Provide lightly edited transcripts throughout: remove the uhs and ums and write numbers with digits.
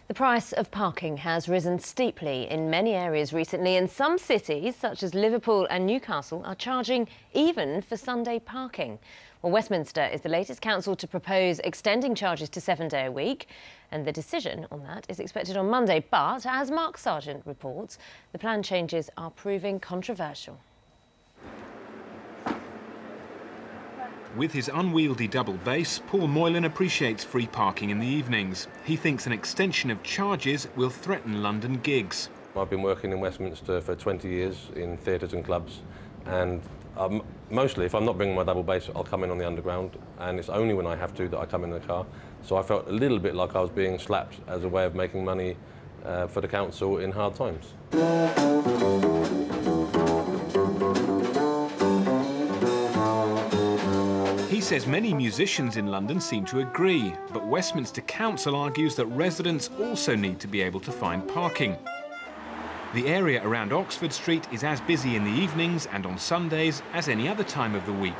The price of parking has risen steeply in many areas recently, and some cities, such as Liverpool and Newcastle, are charging even for Sunday parking. Well, Westminster is the latest council to propose extending charges to 7 days a week, and the decision on that is expected on Monday. But, as Mark Sargent reports, the plan changes are proving controversial. With his unwieldy double bass, Paul Moylan appreciates free parking in the evenings. He thinks an extension of charges will threaten London gigs. I've been working in Westminster for 20 years in theatres and clubs, and mostly, if I'm not bringing my double bass, I'll come in on the underground, and it's only when I have to that I come in the car. So I felt a little bit like I was being slapped as a way of making money for the council in hard times. He says many musicians in London seem to agree, but Westminster Council argues that residents also need to be able to find parking. The area around Oxford Street is as busy in the evenings and on Sundays as any other time of the week.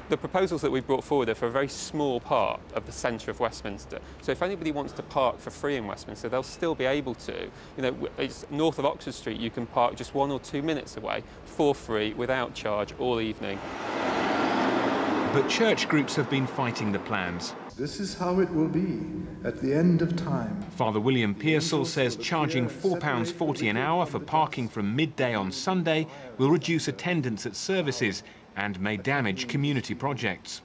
The proposals that we've brought forward are for a very small part of the centre of Westminster. So if anybody wants to park for free in Westminster, they'll still be able to. You know, it's north of Oxford Street, you can park just 1 or 2 minutes away for free, without charge, all evening. But church groups have been fighting the plans. This is how it will be at the end of time. Father William Pearsall says charging £4.40 an hour for parking from midday on Sunday will reduce attendance at services and may damage community projects.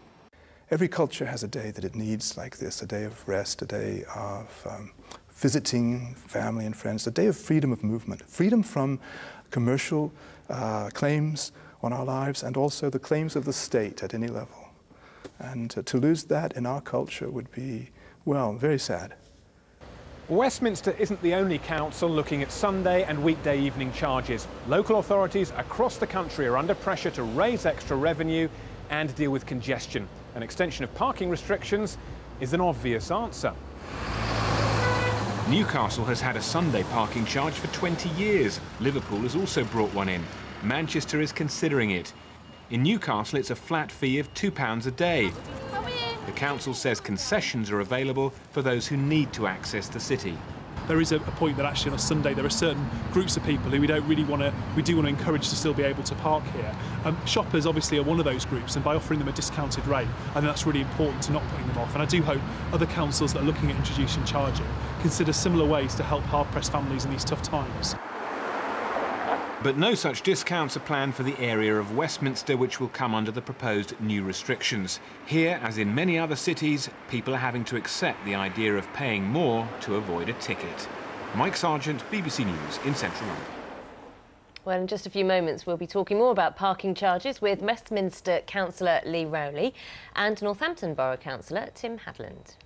Every culture has a day that it needs like this, a day of rest, a day of visiting family and friends, a day of freedom of movement, freedom from commercial claims on our lives and also the claims of the state at any level. And to lose that in our culture would be, well, very sad. Westminster isn't the only council looking at Sunday and weekday evening charges. Local authorities across the country are under pressure to raise extra revenue and deal with congestion. An extension of parking restrictions is an obvious answer. Newcastle has had a Sunday parking charge for 20 years. Liverpool has also brought one in. Manchester is considering it. In Newcastle, it's a flat fee of £2 a day. The council says concessions are available for those who need to access the city. There is a point that actually on a Sunday there are certain groups of people who we do want to encourage to still be able to park here. Shoppers obviously are one of those groups, and by offering them a discounted rate, I think that's really important to not putting them off. And I do hope other councils that are looking at introducing charging consider similar ways to help hard-pressed families in these tough times. But no such discounts are planned for the area of Westminster, which will come under the proposed new restrictions. Here, as in many other cities, people are having to accept the idea of paying more to avoid a ticket. Mike Sargent, BBC News in Central London. Well, in just a few moments, we'll be talking more about parking charges with Westminster Councillor Lee Rowley and Northampton Borough Councillor Tim Hadland.